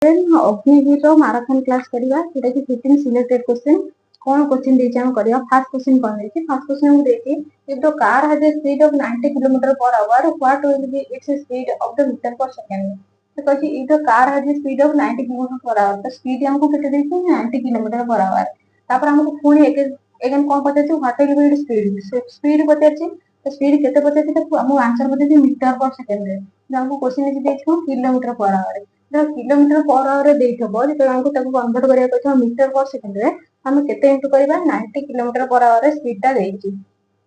Agniveer marathon class करिया जोटा कि 15 सिलेक्टेड क्वेश्चन कौन क्वेश्चन देछि हम करिया। फर्स्ट क्वेश्चन कौन देछि, फर्स्ट क्वेश्चन हम देछि if the car has a speed of 90 km per hour what will be its speed of the meter per second। तो कहछि if the car has a speed of 90 km per hour तो speed हमको केते देछि 90 km per hour। तापर हमको पुणी again कोन पचाछि what will be speed, speed पचाछि तो स्पीड केते पचाछि तो हम आंसर पचाछि मीटर पर सेकंड रे। हमको क्वेश्चन देछि kilometre per hour kilometre per hour देइथबो जे हमको ताको कन्वर्ट करिया कहछ मीटर पर सेकंड रे हम केते इंटू करबा 90 किलोमीटर पर आवर रे स्पीड ता देइछि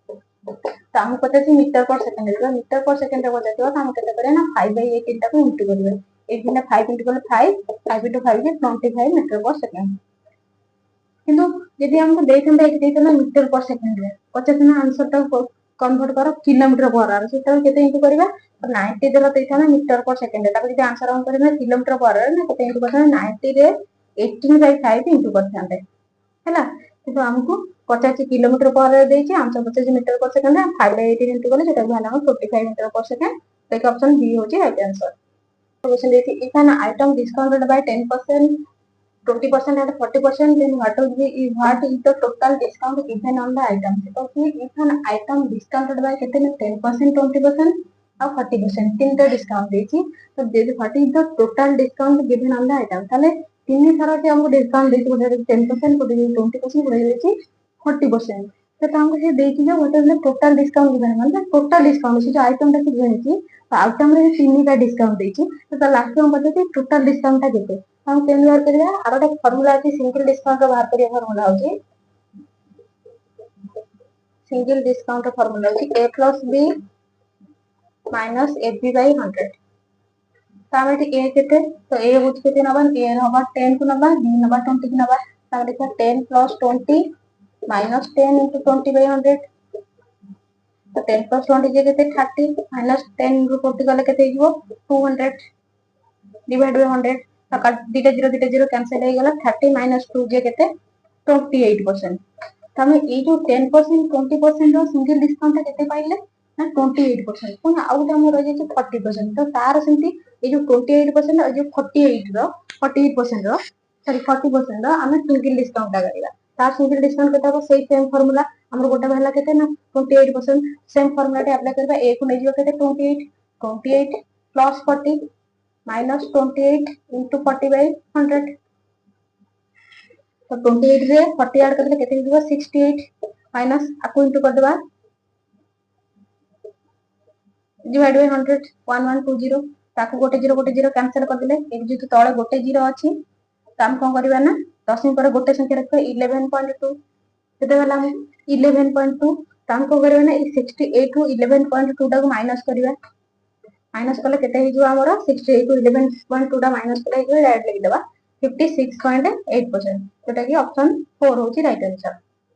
तो हम कहते मीटर पर सेकंड रे मीटर पर सेकंड रे बजातो हम केते करे ना 5/8 टा को इंटू करबे 8 बिना 5 इंटू करले 5 इंटू 5 जे 25 मीटर पर सेकंड। किंतु यदि हमको देइथंदा एठी देइथंदा मीटर पर सेकंड रे कहछ ना आंसर ता कन्वर्ट करो किलोमीटर पर आवर सेटा केते इंटू करबा 90 देला देइथाना मीटर पर सेकंड तापर जे आंसर हम करबा किलोमीटर पर आवर ना केते इंटू करथाना 90 रे 18/5 इंटू करथांते हैला। तो हमको 50 किलोमीटर पर आवर देइछि answer 50 metre per second 5/8 into करले सेटा भाला 45 मीटर पर सेकंड। तो ऑप्शन बी होची राइट आंसर। क्वेश्चन देइछि if an item discounted by 10% 20% and 40% then what is the total discount given on the item। तो if an item discounted by कितने 10% 20% और 40% तीन टा डिस्काउंट देछि तो what is the total discount given on the item ताले तीन थरा से हमको डिस्काउंट देछि गोटे 10% गोटे 20% गोटे देछि 40% तो हमको से देछि जे what is the total discount given मतलब टोटल डिस्काउंट से जो आइटम टा से गणिछि तो आइटम रे तीन टा डिस्काउंट देछि तो लास्ट में बताते टोटल डिस्काउंट टा केते हम केन बाहर करिया आरो एक फार्मूला अछि सिंगल डिस्काउंट का बाहर करिया फार्मूला होछि सिंगल डिस्काउंट फार्मूला होछि a plus b minus ab by 100। तामेटी a केते तो a होछि केते नबा a नबा 10 को नबा b नबा 20 को नबा तामेटी 10 plus 20 minus 10 into 20 by 100 तो 10 plus 20 जे केते 30 minus 10 रो 40 गले केते हिजो 200 डिवाइड बाय 100 दीटा जीरो कैंसिल हो गला 30 minus 2 जे केते 28%। तमे ए जो 10% 20% रो सिंगल डिस्काउंट केते पाइले ना 28%। पुनी आउट हम रह जे 40% तो तार सेंती ए जो 28% और जो 48% रो सॉरी 40% रो हमें सिंगल डिस्काउंट करिया तार सिंगल डिस्काउंट केते हो सेम सेम फार्मूला हमर गोटा भला केते ना 28% सेम फार्मूला टे अप्लाई करबा ए को नै जो केते 28 plus 40 minus 28 into 40 by 100 तो 28 रे 40 ऐड करले केते हिजो 68 माइनस आको इंटू कर देबा डिवाइड बाय 100 1120 ताको गोटे जीरो कैंसिल कर देले एक जेतु तळे गोटे जीरो अछि त हम कोन करबा ना 10 पर गोटे संख्या रखबा 11.2 केते गला 11.2 त हम को करबा ना 68 रो 11.2 टा को माइनस करबा माइनस कले केते हिजो हमरो 68 टू 11.2 टा माइनस कले हिजो डायरेक्ट लिख देबा 56.8% जोटा कि ऑप्शन 4 होची राइट आंसर।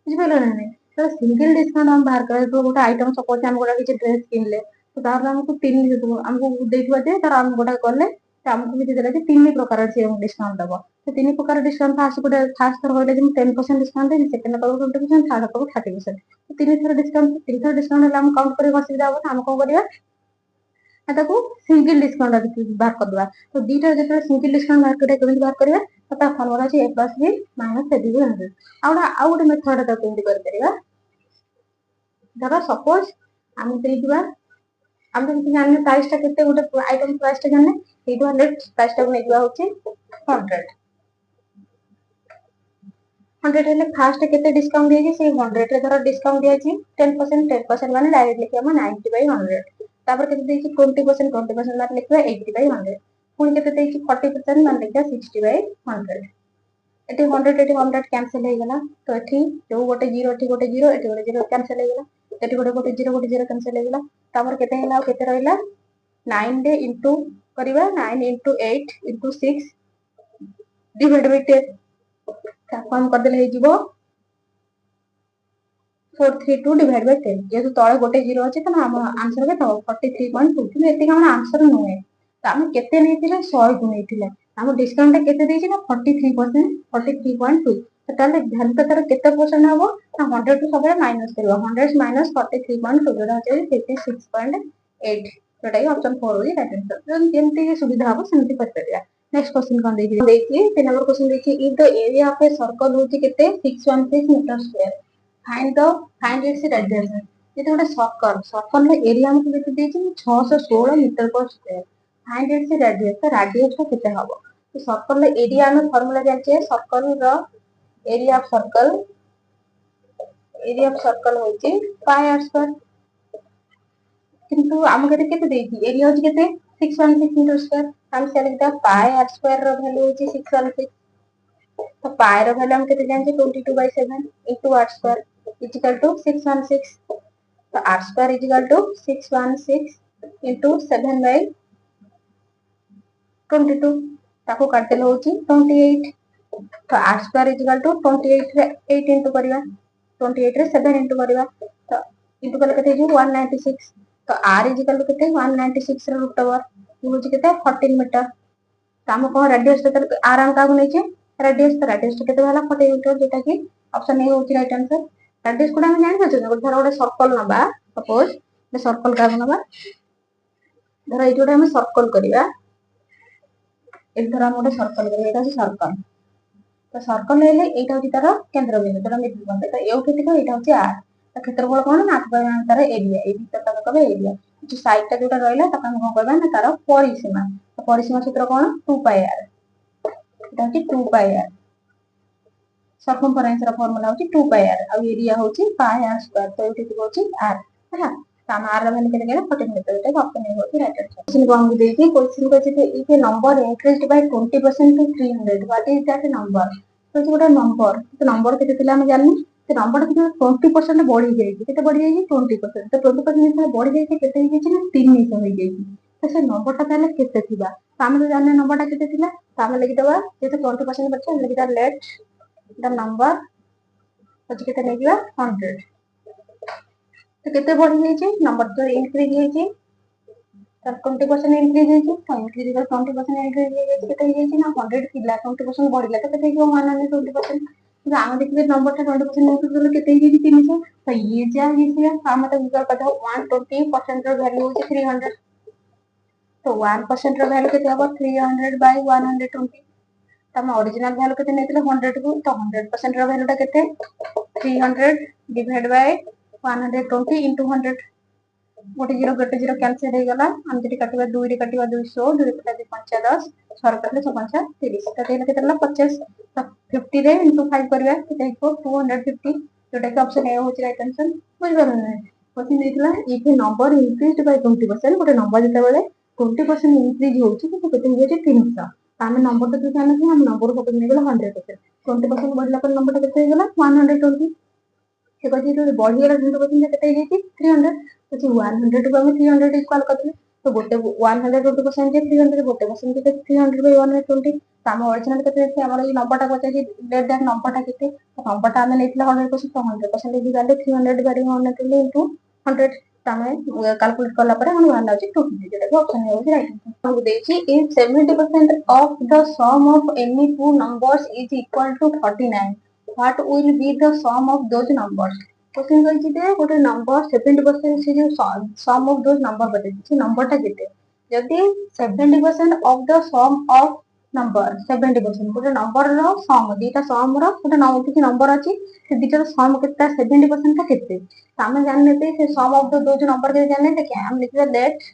बुझ पेलो ना नहीं तो सिंगल डिस्काउंट हम बाहर करे तो गोटा आइटम सपोज हम गोटा किछ ड्रेस किनले तो तार हमको तीन हमको देथिबा जे तार हम गोटा करले त हमको भी देला जे तीन प्रकार से हम डिस्काउंट दबो तो तीन प्रकार डिस्काउंट फास्ट गोटे फास्ट थर होले जे 10% डिस्काउंट दे सेकंड करो 20% थर्ड करो 30% तो तीन थर डिस्काउंट हम काउंट करे असुविधा हो हम को करिया ताको सिंगल डिस्काउंट बाहर कर दवा तो दीटा जेते सिंगल डिस्काउंट बाहर करे केमिति बाहर करबा तो ता फार्मूला अछि a plus b minus ab by 100 आउ गोटे मेथड ता केमिति कर परिबा धर सपोज हम देइबा हम तो जाने प्राइस ता केते गोटे आइटम प्राइस ता जाने 800 प्राइस ता नै दिबा होछि 100 हेले फास्ट केते डिस्काउंट दिए से 100 रे धर डिस्काउंट दिए छी 10% माने डायरेक्ट लिखिया हम 90 by 100 तापर केते देछि 20% माने लिखबा 80 by 100 पुनी केते देछि 40% माने लिखबा 60 by 100 एटी 100 कैंसिल हो गला तो एठी जो गोटे जीरो एठी गोटे जीरो कैंसिल हो गला एठी गोटे जीरो कैंसिल हो गला तापर केते हला केते रहइला 9 डे इनटू करिबा 9 into 8 into 6 डिवाइड बाय 10 ताको हम कर देले हिजबो 432 डिवाइड बाय 10 जेतु तळे गोटे जीरो अछि त हम आंसर के तो 43.2 कि एति हम आंसर नोए त हम केते नैतिले 100 को नैतिले हम डिस्काउंट केते देछि ना 43% 43.2 तो ताले ध्यान तो तार केते परसेंट हबो ना 100 टू सबरे माइनस करबो 100 माइनस 43.2 जोटा होय 56.8 जोटा ऑप्शन 4 होई राइट आंसर जेंति सुविधा हबो सेंति कर परिया। नेक्स्ट क्वेश्चन कौन देखिए 3 नंबर क्वेश्चन देखिए if the area of a circle होची केते 616 metre square find its radius ये तो गोटे सर्कल रे एरिया हमको केते देछि 616 metre per square find its radius तो रेडियस टा केते हबो तो सर्कल रे एरिया हम फार्मूला जानछे सर्कल रो एरिया ऑफ सर्कल होची पाई आर स्क्वायर किंतु आम केते देछि एरिया होची केते 616 मीटर स्क्वायर हम से लिखता पाई आर स्क्वायर रो वैल्यू होची 616 तो पाई रो वैल्यू हम केते जानछे 22/7 into r square is equal to 616 तो r square is equal to 616 into 7 by 22 ताको काटले होची 28 तो r square is equal to 28 रे 8 into करिवा 28 रे 7 into करिवा तो into कले केते जो 196 तो r is equal to केते 196 रे रूट ओवर ये होची केते 14 मीटर तो हम को रेडियस तो r हम कागु नै छै रेडियस तो केते वाला 14 मीटर जेटा कि ऑप्शन ए होची राइट आंसर रेडियस कोड हम जानि छै धर गोटे सर्कल नबा सपोज ए सर्कल का नबा धर एइ जोटा हम सर्कल करिवा एक धर हम गोटे सर्कल करिवा एटा सर्कल तो सर्कल लेले एटा होची तार केंद्र बिंदु तो मिडिल पॉइंट तो एउ केते को एटा होची r तो क्षेत्रफल कोन ना तार एरिया ए भीतर तक कबे एरिया जो साइड टा जोटा रहला तक हम कोन करबा ना तार परिसीमा तो परिसीमा सूत्र कोन 2 पाई r एटा होची 2 पाई r सर्कमफरेंस रा फार्मूला होची 2 पाई r आ एरिया होची पाई r स्क्वायर तो एठी होची r हैला ताम r रा वैल्यू केते गेला 14 मीटर एटा ऑप्शन ए होची राइट आंसर क्वेश्चन को हम देखि क्वेश्चन को जे if a number increased by 20% to 300 what is that number तो गोटे नंबर तो नंबर केते थिला हम जाननी तो नंबर केते 20% बढ़ी जाई केते बढ़ी जाई 20% तो 20% से बढ़ी जाई केते हो जाई ना 300 हो जाई तो से नंबर टा पहले केते थिबा तो हम तो जानने नंबर टा केते थिला तो हम लिखि दबा जे 20% बच्चा हम लिखि दा लेट द नंबर तो केते नै दिबा 100 तो केते बढ़ी जाई छै नंबर तो इंक्रीज होई छै तो 20% इंक्रीज होई छै तो इंक्रीज का 20% इंक्रीज होई छै केते होई छै ना 100 थिला 20% बढ़िला तो केते हो 120% तो हम देखबे नंबर टा 20% इंक्रीज होले केते होई 300 तो ये जा हिसिया हम तो गूगल पता 120% रो वैल्यू होची 300 तो 1% रो वैल्यू केते होबो 300 by 120 तम ओरिजिनल वैल्यू केते नेतिले 100 को तो 100% रो वैल्यू टा केते 300 डिवाइड बाय 120 into 100 गोटे जीरो कैंसिल हो गला हम जति काटिबा 2 रे काटिबा 200 2 रे काटिबा 5 10 6 काटले 6 30 तो केते केते 50 तो 50 रे into 5 करबा केते हो 250 जोटा कि ऑप्शन ए होची राइट आंसर बुझ गलो ना क्वेश्चन देथिला if a number increased by 20% गोटे नंबर जते बेले 20% इंक्रीज होची तो केते हो जे 300 आमे नंबर तो जाने कि हम नंबर को पकड़ गेला 100% 20% बढ़ला पर नंबर केते हो गेला 120 से कथि तो बढ़ी गेला 100% केते हो जे 300 तो 100 को हम 300 इक्वल करले तो गोटे 120% जे 300 गोटे परसेंट के 300 by 120 तो हम ओरिजिनल केते से हमर ई नंबर टा बचे जे लेट दैट नंबर टा केते तो नंबर टा हमें लेथिला 100% तो 100% is equal to 300 by 120 into 100 तमे कैलकुलेट करला पर हम वाला अछि 250 जेटा को ऑप्शन है राइट आंसर हम देछि if 70% of the sum of any two numbers is equal to 49 what will be the sum of those numbers question कहि जे गोटे नंबर 70% से जो सम ऑफ दोस नंबर बते से नंबर टा केते जदी 70% of the sum of number 70% गोटे नंबर रो सम दीटा सम रो गोटे नंबर अछि से दीटा सम केता 70% का केते हम जानने पे से sum of the those number के जानने ते क्या हम लिखबे let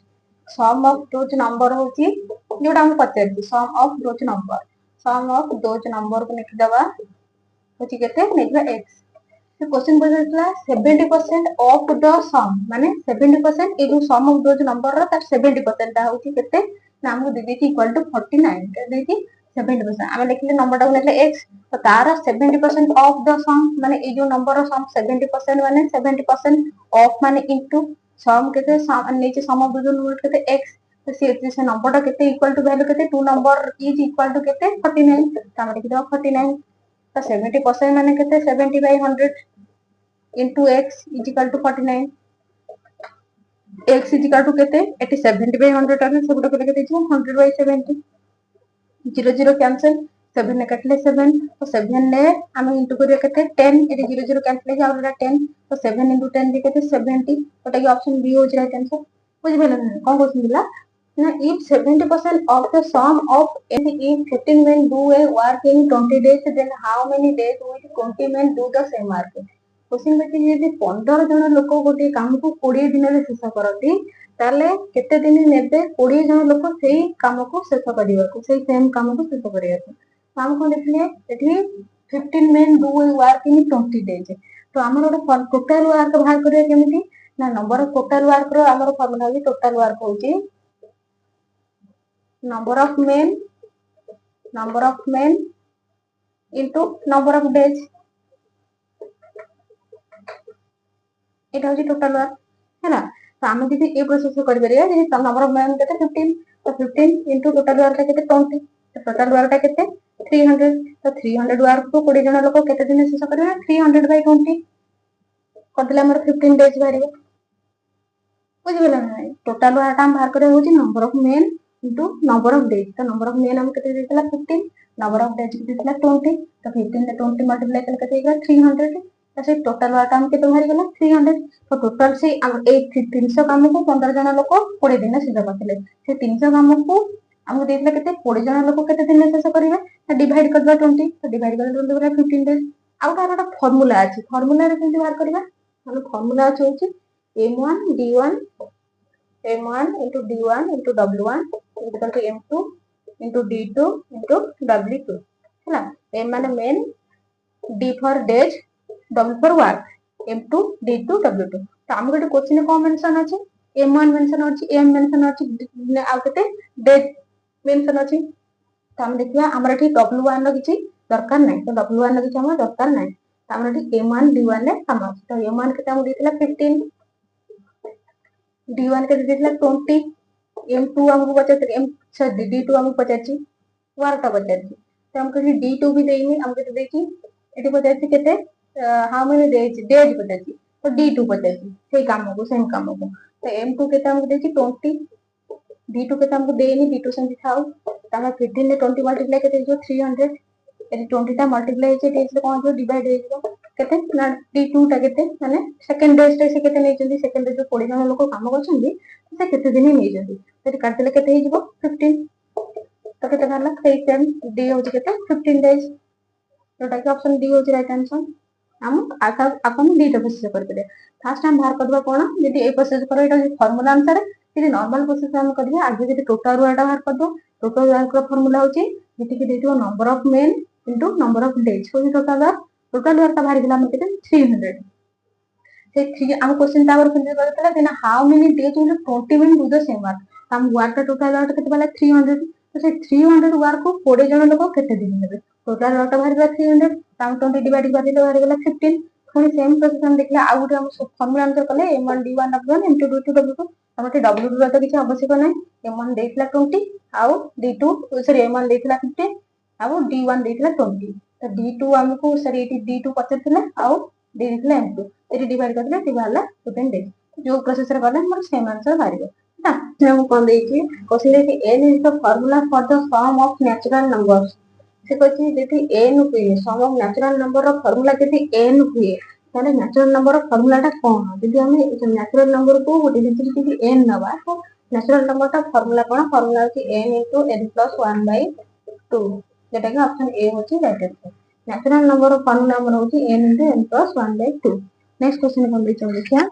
sum of those number होची जोटा हम पचर सम ऑफ दोज नंबर को लिख दबा होची केते लिखबा x तो क्वेश्चन बोलला 70% ऑफ द सम माने 70% ए जो सम ऑफ दोज नंबर रो तार 70% ता होची केते ना हमको दे देती इक्वल टू 49 के देती 70% हम लिखले नंबर टा लिखले x तो तार 70% ऑफ द सम माने ए जो नंबर रो सम 70% माने 70% ऑफ माने इनटू सम केते सम नीचे सम ऑफ दोज नंबर केते x तो से नंबर टा केते इक्वल टू वैल्यू केते 2 नंबर इज इक्वल टू केते 49 त हम लिख दो 49 तो 70% माने केते 70 by 100 into x is equal to 49 x is equal to केते 70 by 100 आने सब गोटे केते दिछु 100 by 70 0 0 कैंसिल 7 ने काटले 7 तो 7 ने हम इंटू करिया केते 10 एटे 0 0 कैंसिल हो जाउला 10 तो 7 into 10 भी केते 70 ओटा के ऑप्शन बी हो राइट आंसर बुझ भेल न कोन क्वेश्चन दिला Now, if 70% of the sum of if 15 men do a work in 20 days, then how many days will 20 men do the same work? Question देखिए यदि 15 जन लोक गोटे काम को 20 दिन में शेष करती ताले केते दिन नेबे 20 जन लोक सेही काम को शेष करबा को सेही सेम काम को शेष करबा को हम कोन देखले एठी 15 men do a work in 20 days तो हमर गोटे टोटल वर्क बाहर करिया केमिति ना नंबर ऑफ टोटल वर्क रो हमर फार्मूला होची टोटल वर्क होची number of men into number of days এটা হচ্ছে টোটাল ওয়ার্ক হ্যাঁ তো আমি যদি এই প্রসেস করি পারিয়া যদি नंबर of men কেতে 15 তো 15 into total work টা কেতে 20 তো total work টা কেতে 300 তো 300 work को 20 जन लोक केते दिन शेष करबे 300 by 20 करदेले हमर 15 days बारिबो बुझिबेला ना टोटल वर्क हम बाहर करे होची number of men into number of days तो number of men हम केते देतला 15 number of days केते देतला 20 तो 15 से 20 मल्टीप्लाई करके केते होगा 300 तो से टोटल वर्क हम केते बाहर गेला 300 तो टोटल से हम ए 300 काम को 15 जन लोक 20 दिन शेष करथिले से 300 काम को हमको देतला केते 20 जन लोक केते दिन शेष करिवे तो डिवाइड करबा 20 तो डिवाइड करबा 20 बरा 15 डेज आउ तार फार्मूला अछि फार्मूला रे केमति बाहर करबा हम फार्मूला अछि m1 d1 m1 into d1 into w1 equal to m2 into d2 into w2 है ना m माने main d for days w for work m2 d2 w2 तो हम गोटे क्वेश्चन को मेंशन अछि m1 मेंशन अछि m मेंशन अछि आ केते डेज मेंशन अछि तो हम देखिया हमर एठी w1 रो किछि दरकार नै तो w1 रो किछि हमर दरकार नै तो हमर एठी m1 d1 ने हम तो m1 केते हम देथिला 15 d1 के देथिला 20 m2 हमको पचार m सॉरी d2 हमको पचारची वारटा पचारची तो हमको d2 भी देइनी हमको देखि एठी पचारची केते हाउ मेनी डेज पचारची तो d2 पचारची सेही काम को सेम काम को तो m2 केते हमको देछि 20 d2 केते हमको देइनी d2 सेम थाउ तामे 15 ने 20 मल्टीप्लाई केते जो 300 एठी 20 टा मल्टीप्लाई हेचे देछि कोन जो डिवाइड हे जो केते ना d2 टा केते माने सेकंड डेज टा से केते नै जंदी सेकंड डेज 20 जन लोक काम करछंदी से केते दिन नै जंदी सेठी काटले केते हे जिवो 15 तो केते करला सेही सेम d होची केते 15 डेज जोटा कि ऑप्शन डी होची राइट आंसर हम अपन डी टा प्रोसेस कर पे फास्ट हम बाहर करबा कोन यदि ए प्रोसेस करो एटा फार्मूला अनुसार यदि नॉर्मल प्रोसेस हम करिया आगे यदि टोटल वर्क बाहर कर दो टोटल वर्क रो फार्मूला होची जति कि देथिबो number of men into number of days कोई टोटल वर्क बाहर गेला हम केते 300 से 3 हम क्वेश्चन टावर फिल करतला देना how many days will 20 men do the same work हम वर्क का टोटल वर्क केते वाला 300 तो से 300 वर्क को 20 जन लोग केते दिन नेबे टोटल वर्क बाहर गला 300 टाइम 20 डिवाइड कर दिले बाहर गला 15 पुनी सेम प्रोसेस हम देखला आ गुटे हम फार्मूला आंसर कले m1 d1 w1 m2 d2 w2 हमते w2 रो तो किछ आवश्यक नै m1 देतला 20 आउ d2 सॉरी m1 देतला 15 आउ d1 देतला 20 तो d2 हमको सॉरी एटी d2 पचर थिला आउ d देतला m2 एटी डिवाइड कर दिले ती बाहरला 15 डेज जो प्रोसेस रे करले हमर सेम आंसर बाहरिबो ना हम कोन देछि क्वेश्चन देछि n is the formula for the sum of natural numbers से कहछि जति n हुए सम ऑफ नेचुरल नंबर रो फार्मूला जति n हुए ताले नेचुरल नंबर रो फार्मूला टा कोन जति हम नेचुरल नंबर को गोटे जति कि n नबा तो नेचुरल नंबर टा फार्मूला कोन फार्मूला होछि n * n + 1/2 जेटा कि ऑप्शन ए होछि राइट आंसर नेचुरल नंबर रो फार्मूला हमर होछि n * n + 1/2 नेक्स्ट क्वेश्चन हम देखिया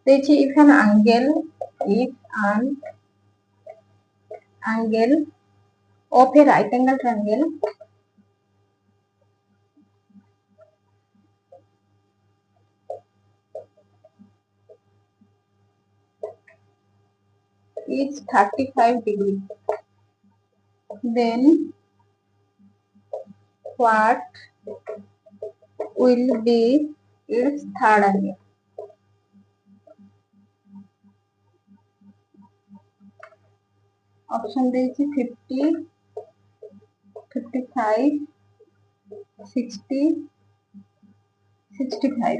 if an angle of a right angle triangle is 35 degree, then what will be its third angle? Option देछि 50, 55, 60, 65.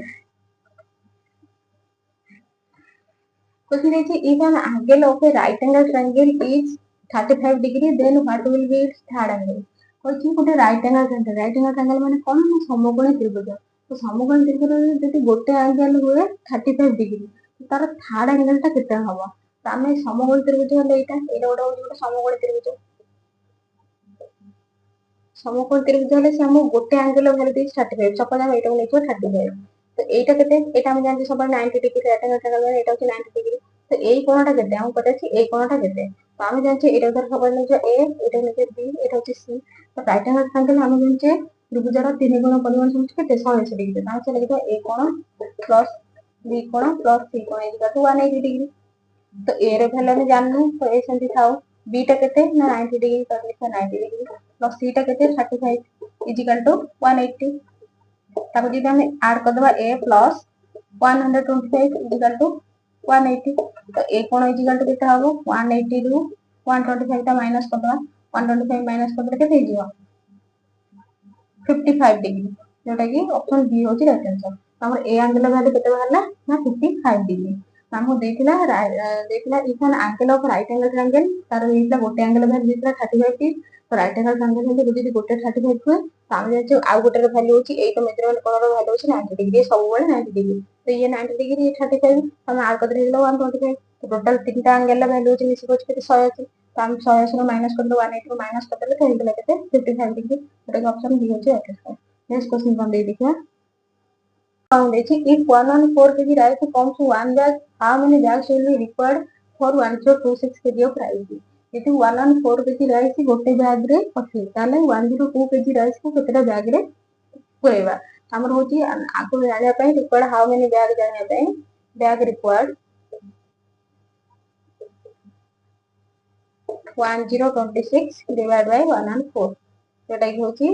Question देछि if an angle of a right angle triangle is 35 degree then what will be its third angle होची गोटे right angle माने कोन समकोणी त्रिभुज तो समकोणी त्रिभुज जदि गोटे एंगल हुए 35 डिग्री तार थर्ड एंगल टा केते हबो तो आमे समकोणी त्रिभुज हले एटा गोटे समकोणी त्रिभुज समकोण त्रिभुज हले से हम गोटे एंगल वैल्यू दे 35 सपोज हम एटा लेखो 35 तो एटा केते एटा हम जान सब 90 डिग्री राइट एंगल एटा होची 90 डिग्री तो एई कोणटा केते हम पता छी एई कोणटा केते तो हम जान छी एटा धर सब लेखो ए एटा लेखो बी एटा होची सी तो राइट एंगल हम जान छी त्रिभुजर तीन गुण परिमाण सम केते 180 डिग्री ता से लेखो ए कोण प्लस बी कोण प्लस सी कोण इक्वल टू 180 डिग्री तो ए रे वैल्यू हम जाननु तो ए सेंती थाओ बी टा केते ना 90 डिग्री तो लिखो 90 डिग्री प्लस सी टा केते 35 इक्वल टू 180 ताको जदि हम ऐड कर दबा a प्लस 125 इक्वल टू 180 तो a कोण इक्वल टू केते हबो 180 रु 125 टा माइनस कर दबा 125 माइनस कर दे केते हिजो 55 डिग्री जोटा कि ऑप्शन बी होची राइट आंसर हमर ए एंगल वैल्यू केते बाहरला ना 55 डिग्री हमको देखिला if an angle of right angle triangle तार हेला गोटे एंगल वैल्यू देला 35 टी तो राइट एंगल ट्रायंगल हेले जदि गोटे 35 हुए तो हम जे आ गोटे वैल्यू होची ए तो मेजरमेंट कोण रो वैल्यू होची 90 डिग्री सब बेले 90 डिग्री तो ये 90 डिग्री ये 35 हम आड कर देला 125 तो टोटल तीनटा एंगल ला वैल्यू होची मिसी होची 180 तो हम 180 रो माइनस कर दो 180 रो माइनस कर देले तो हेला केते 55 डिग्री तो ऑप्शन बी होची राइट आंसर नेक्स्ट क्वेश्चन कोन दे देखिया found if 114 kg rice comes to one bag, how many bags will be required for 1026 kg of rice? यदि 114 kg rice गोटे बैग रे पठे ताले 102 kg rice को केतेटा बैग रे पुरेबा हमर होची आको जानिया पई रिक्वायर्ड हाउ मेनी बैग जानिया पई बैग रिक्वायर्ड 1026 divided by 114 जोटा कि होची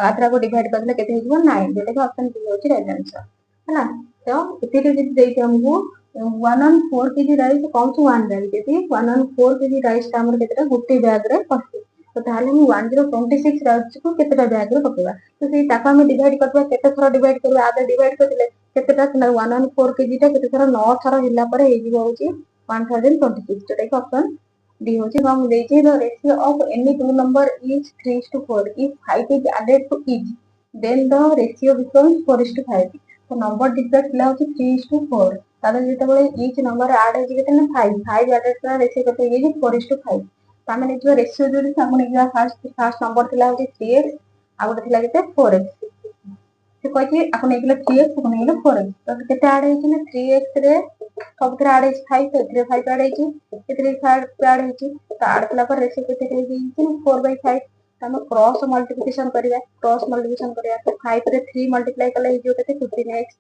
आत्रा को डिवाइड करले केते हिजबो 9 जेटा कि ऑप्शन बी होची राइट आंसर हैला तो इते जदि देइते हमको 114 kg rice come to 1 bag जदि 114 केजी राइस हमर केतेटा गुटे बैग रे पसे तो ताले हम 1026 राइस को केतेटा बैग रे पकेबा तो सेई ताका हम डिवाइड करबा केते थरा डिवाइड करबा आधा डिवाइड करले केतेटा 114 केजी टा केते थरा 9 थरा हिला पर हेजिबो होची 1026 जेटा कि ऑप्शन D होची हम देइछे the ratio of any two number is 3:4 if 5 is added to each then the ratio becomes 4:5 तो नंबर डिफरेंट ला होची 3:4 ताले जेतेबेले each नंबर ऐड होची केते ना 5 एडेड का रेशियो केते ये 4:5 तामे जो रेशियो जोडी सामने जा फर्स्ट नंबर थिला होची 3x आ गोटे थिला केते 4x से कहछि आपण एकले 3x आपण एकले 4x तो केते ऐड होची ना 3x रे सब तरह ऐड होची 5 तो 5 ऐड होची केते 5 ऐड होची तो ऐड कला पर रेशियो केते होची 4/5 हम क्रॉस मल्टीप्लिकेशन करिया तो 5 रे 3 मल्टीप्लाई कले जो केते 15x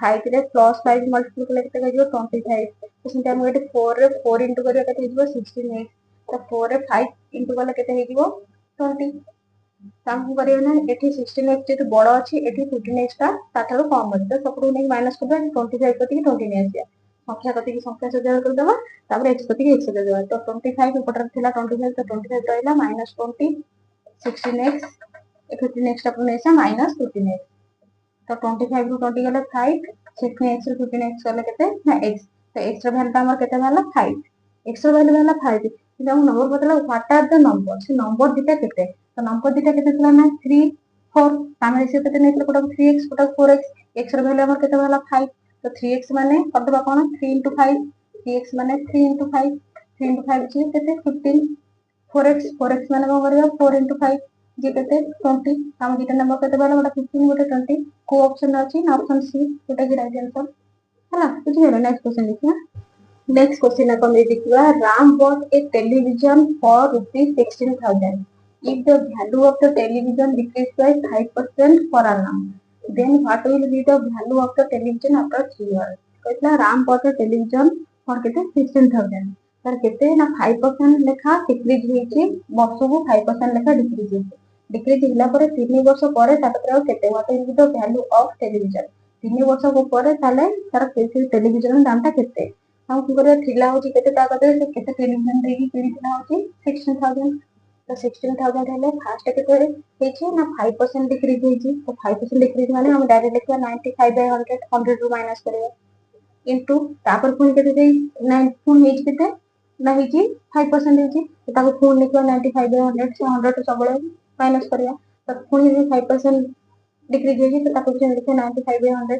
5 रे प्लस 5 मल्टीप्लाई कले केते जो 25 तो सेटा हम एटे 4 रे 4 इनटू करिया केते जो 16x तो 4 रे 5 इनटू कले केते हेजिवो 20 ताम करियो ना एठी 16x जेते बड़ अछि एठी 15x ता ताठारो कम अछि तो सबरो नै माइनस कर दे 25 कति 20 नै आसिया संख्या कति की संख्या से जोड़ कर देबा तापर x कति की x से जोड़ तो 25 ऊपर थिला 25 तो 25 रहला -20 16x 15x अपन ऐसा -15x तो 25 ରୁ 20 गले 5 16x ରୁ 15x गले केते ना x तो x ର वैल्यू हमर केते रहला 5 x ର वैल्यू रहला 5 कि हम नंबर बदला व्हाट आर द नंबर से नंबर दिटा केते तो नंबर दिटा केते थिला ना 3 4 तामे से केते नेतले कोटा 3x कोटा 4x x ର वैल्यू हमर केते रहला 5 तो 3x माने करदबा कोन 3 * 5 3x माने 3 * 5 3 * 5 जे केते 15 4x माने को करियो 4 * 5 जे केते 20 हम दिटा नंबर केते बाला गोटा 15 गोटा 20 को ऑप्शन अछि ना ऑप्शन सी जोटा कि राइट आंसर हला बुझि गेलो नेक्स्ट क्वेश्चन देखिया नेक्स्ट क्वेश्चन अपन देखिवा Ram bought a television for rupees 16000 if the value of the television decreased by 5% per annum then what will be the value of the television after 3 years कहला Ram bought a television for केते 16000 तर केते ना 5% लेखा decrease होईची वर्ष को 5% लेखा decrease होईची decrease हिला पर 3 वर्ष परे तापर केते what is the value of television 3 वर्ष को परे ताले तार टेलीविजन दामटा केते हम की करे थिला होची केते ता कते केते टेलीविजन देकी किनिथिला होची 16000 तो 16000 हेले फास्ट केते हेची ना 5% डिक्रीज होईची तो 5% डिक्रीज माने हम डायरेक्ट लिखवा 95/100 100 ରୁ माइनस करिया इनटू तापर पुनी केते देई 9 पुनी हेची केते ना ହେଇଛି 5% ହେଇଛି ତାକୁ ପୁଣି ଲେଖିବା 95 by 100 ସେ 100 ସବୁବେଳେ ମାଇନସ୍ କରିବା ତ ପୁଣି ଯଦି 5% डिक्रीज ହେଇଛି ତ ତାକୁ ବି ଲେଖିବା 95 by 100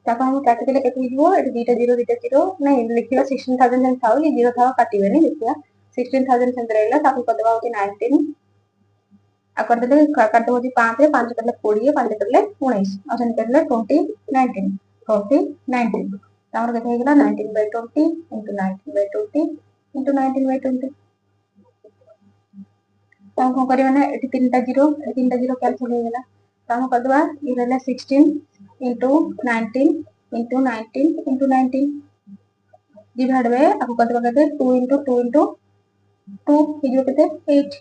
ତାକୁ ଆମେ କାଟିଦେଲେ କେତେ ହେଇଯିବ ଏଠି ଦିଟା ଜିରୋ ନାଇଁ ଲେଖିବା 16000 ଯେମିତି ଥାଉ କି ଜିରୋ ଥାଉ କାଟିବେନି ଲେଖିବା 16000 ସେମିତି ରହିଲା ତାକୁ କରିଦେବା ହଉଛି 19 ଆଉ କରିଦେଲେ କାଟିଦେବ ହଉଛି 5 ରେ 5 କରିଲେ 20 5 କରିଲେ 19 ଆଉ ସେମିତି କରିଲେ 20 ତାଙ୍କର କେତେ ହେଇଗଲା 19 by 20 into 19 by 20 into 19 by 20 तो हम करिया ना एटी तीनटा जीरो कैंसिल हो गला तो हम करदवा ये रहला 16 into 19 into 19 into 19 divide by आपको करदवा कहते 2 into 2 into 2 हे जो कहते 8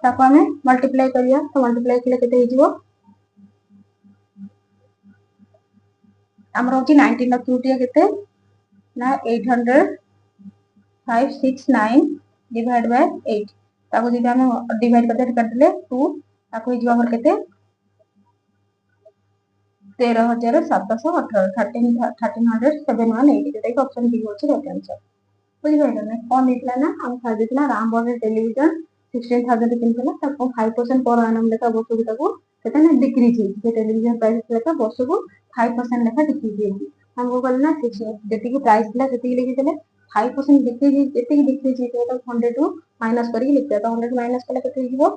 ताको हमें मल्टीप्लाई करिया तो मल्टीप्लाई केले कहते हे जीवो हमर होची 19 ला क्यूटिया कहते ना 800 569 डिवाइड बाय 8 ताको जदी हम डिवाइड करते 2 ताको हे जीवा हमर कहते 13718 1371 जोटा कि ऑप्शन बी होची राइट आंसर बुझि पाइल ना कौन दिखला ना हम खा दिखला रामबन टेलीविजन 16000 किनथला ताको 5% पर annum लेखा वर्ष को ताको सेटा ना डिक्रीज हे टेलीविजन प्राइस लेखा वर्ष को 5% लेखा डिक्रीज हे हमको कहले ना जेति की प्राइस ला सेति लिखि देले 5% डिक्रीज जेति की डिक्रीज हे तो 100 टू माइनस करी लिखता तो 100 माइनस कले केते हिबो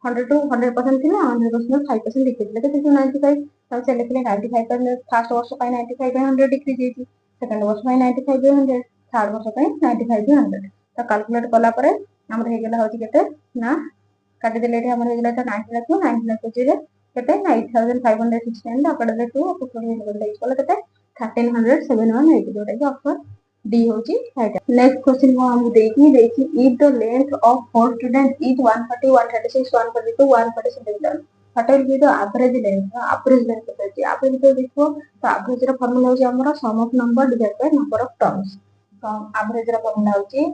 100 टू 100% थिला 100% 5% डिक्रीज लेके 95 तब से लिखले 95 फर्स्ट वर्ष पाई 95 by 100 डिक्रीज हेची सेकंड वर्ष पाई 95 by 100 थर्ड वर्ष पाई 95 by 100 तो कैलकुलेट कला परे हमर हे गेला होची केते ना काटी देले एठी हमर हे गेला तो 90 लाख 90 लाख जे केते 8516 अकड़े टू अकड़े हे गेला केते 13718 जोटा कि ऑप्शन डी होची राइट नेक्स्ट क्वेश्चन को हम देखी if the length of four student is 140 136 142 147 what will be the average length होची average तो देखो तो average रा फार्मूला होची हमर sum of number divided by number of terms तो average रा फार्मूला होची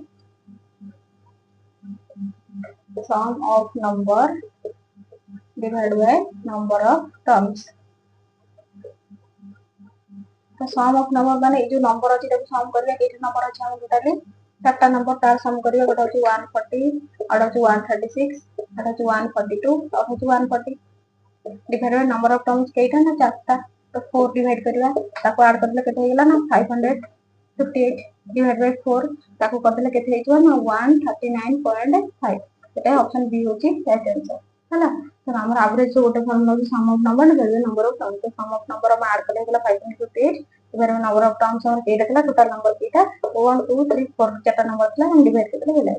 sum of number divided by number of terms तो सम ऑफ नंबर माने जो नंबर अछि ताको सम करबे केते नंबर अछि हम टोटली चारटा नंबर तार सम करबे गोटा अछि 140 और अछि 136 और अछि 142 और अछि 140 divide by number of terms केटा ना चारटा तो 4 डिवाइड करबा ताको ऐड करले केते हेला ना 558 डिवाइड बाय 4 ताको करले केते हेजो ना 139.5 एटा ऑप्शन बी होची राइट आंसर हला तो हमर एवरेज जो गोटे फार्मूला होची sum of number divide by number of terms तो सम ऑफ नंबर हम ऐड करले हेला 558 divide by number of terms और केटा केला टोटल नंबर केटा 1 2 3 4 चारटा नंबर थला हम डिवाइड करले हेला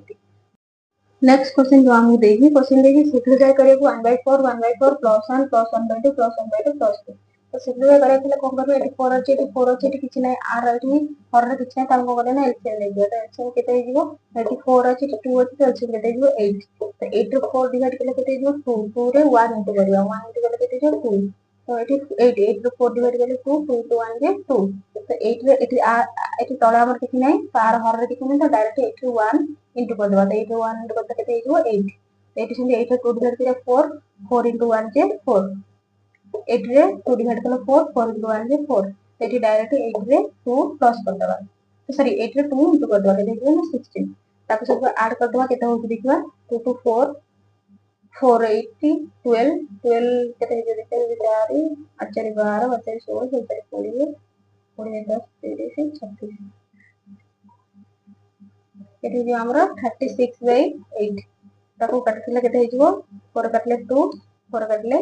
नेक्स्ट क्वेश्चन जो हम देखी क्वेश्चन देखी सिंपलीफाई करे को 1/4 1/4 +1 +1/2 +1/2 +2 तो सिंपलीफाई करे के कोन करबे 4 अछि 4 अछि किछि नै r अछि और रे किछि नै ताको करे ना एलसीएम ले दियो तो एलसीएम केते हे जीवो 4 अछि 2 अछि तो एलसीएम केते जीवो 8 तो 8 रो 4 डिवाइड केले केते जीवो 2 2 रे 1 इंटू करबा 1 इंटू केले केते जीवो 2 तो एठी 8 8 रो 4 डिवाइड केले 2 2 to 1 जे 2 तो 8 रे एठी तळे हमर किछि नै तार हर रे किछि नै तो डायरेक्ट 8 रो 1 इंटू कर देबा 8 रो 1 इंटू करते केते जीवो 8 8 से 8 रो 2 डिवाइड करे 4 4 into 1 जे 4 8 रे 2 डिवाइड कलो 4 4 into 1 जे 4 एठी डायरेक्ट 8 रे 2 प्लस कर देबा तो सॉरी 8 रे 2 इंटू कर देबा केते जीवो ना 16 ताको सब ऐड कर देबा केते होची देखबा 2 to 4 480 12 12 केते जे देखते बिचारी 8 4 12 8 16 17 20 20 10 30 36 एठी जो हमरा 36 by 8 ताको काटले केते हे जीवो 4 काटले 2 4 काटले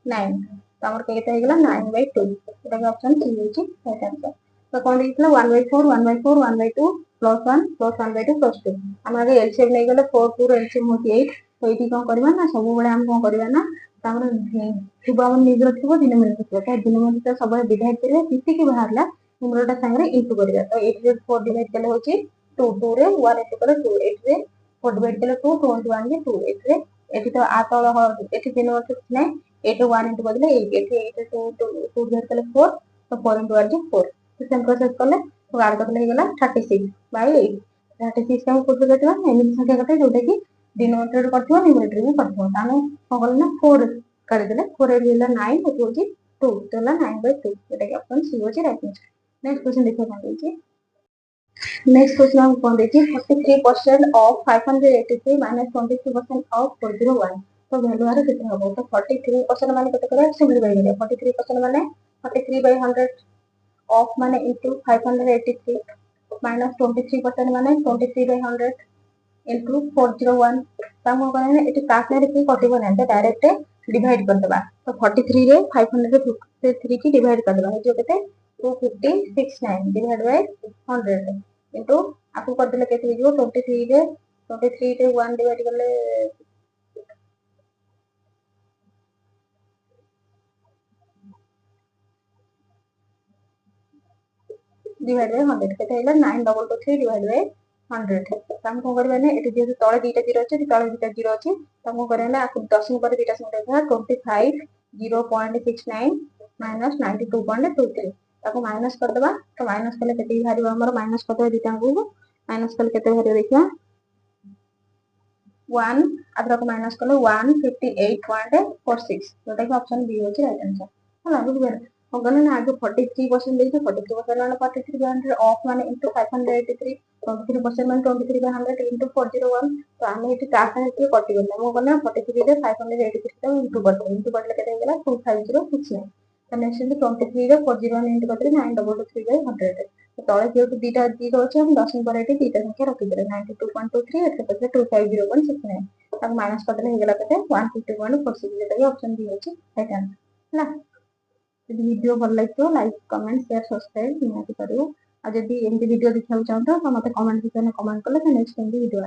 9 तो हमर केते हे गेला 9/2 एटा के ऑप्शन सी होची राइट आंसर तो कोन दिखला 1/4 1/4 1/2 +1 +1/2 +2 हमरा के एलसीएम नै गेले 4 2 रो एलसीएम होची 8 तो एठी कोन करबा ना सब बेले हम कोन करबा ना तामर थिबा हम निजर थिबो डिनोमिनेटर थिबो तो डिनोमिनेटर सब बेले डिवाइड करे किति की बाहरला न्यूमरेटर संगे इंटू करबा तो 8 रे 4 डिवाइड केले होची 2 2 रे 1 इंटू करे 2 8 रे 4 डिवाइड केले 2 2 into 1 जे 2 8 रे एठी तो आ तळ एठी डिनोमिनेटर नै 8 रे 1 इंटू करले 8 8 रे 2 2 डिवाइड केले 4 तो 4 into 1 जे 4 तो सेम प्रोसेस करले तो ऐड करले हे गेला 36 by 8 36 का कोड करथवा एमिति संख्या कते जोटा कि डिनोमिनेटर करथवा न्यूमरेटर भी करथवा ताने कोन ना 4 कर देले 4 रे गेला 9 एतो होची 2 तो ला 9/2 एटा के ऑप्शन सी होची राइट आंसर नेक्स्ट क्वेश्चन देखो कोन होची नेक्स्ट क्वेश्चन हम कौन देखिए 43% ऑफ 583 माइनस 23% ऑफ 401 तो वैल्यू आर कितना होगा तो 43% माने केते करे सिंपलीफाई करिया 43% माने 43/100 ऑफ माने इनटू 583 माइनस 23% माने 23/100 इनटू 401 तम करने एटी काट ने की कटिबो नै तो डायरेक्ट डिवाइड कर देबा तो 43 रे 553 की डिवाइड कर देबा जो केते 2569 डिवाइड बाय 100 इनटू आपको कर देले केते हो 23 रे 1 डिवाइड करले डिवाइड बाय 100 केते हैला 9223 डिवाइड बाय 100 हम को करबे ने एटी जे तळे दीटा जीरो अछि तळे दीटा जीरो अछि हम को करे ना आपको 10 पर दीटा संख्या था 25 0.69 माइनस 92.23 ताको माइनस कर देबा तो माइनस कले केते भारिबो हमर माइनस कर देबा दीटा को माइनस कले केते भारिबो देखिया 1 अदरक माइनस कले 158.46 जोटा कि ऑप्शन बी होची राइट आंसर होला बुझबे होगन ना आगे 43% देखे 43% माने 43/100 ऑफ माने इनटू 583 23% माने 23/100 इनटू 401 तो आमे एटी काट ने के कटि गला मो गना 43 रे 583 तो इनटू करले केते गेला 25069 तो नेक्स्ट 23 रे 401 इनटू करले 9223/100 तो तळे जेउ दीटा जीरो अछि हम 10 पर एटी दीटा संख्या रखि देले 92.23 एते पछे 250.69 तक माइनस कर देले हेगला केते 151.46 जेटा कि ऑप्शन बी होची राइट आंसर ना वीडियो भल लगे लाइक कमेंट शेयर सब्सक्राइब निहाती करियो आ जदि एमती वीडियो देखा चाहता तो मते कमेंट सेक्शन में कमेंट कले नेक्स्ट एमती वीडियो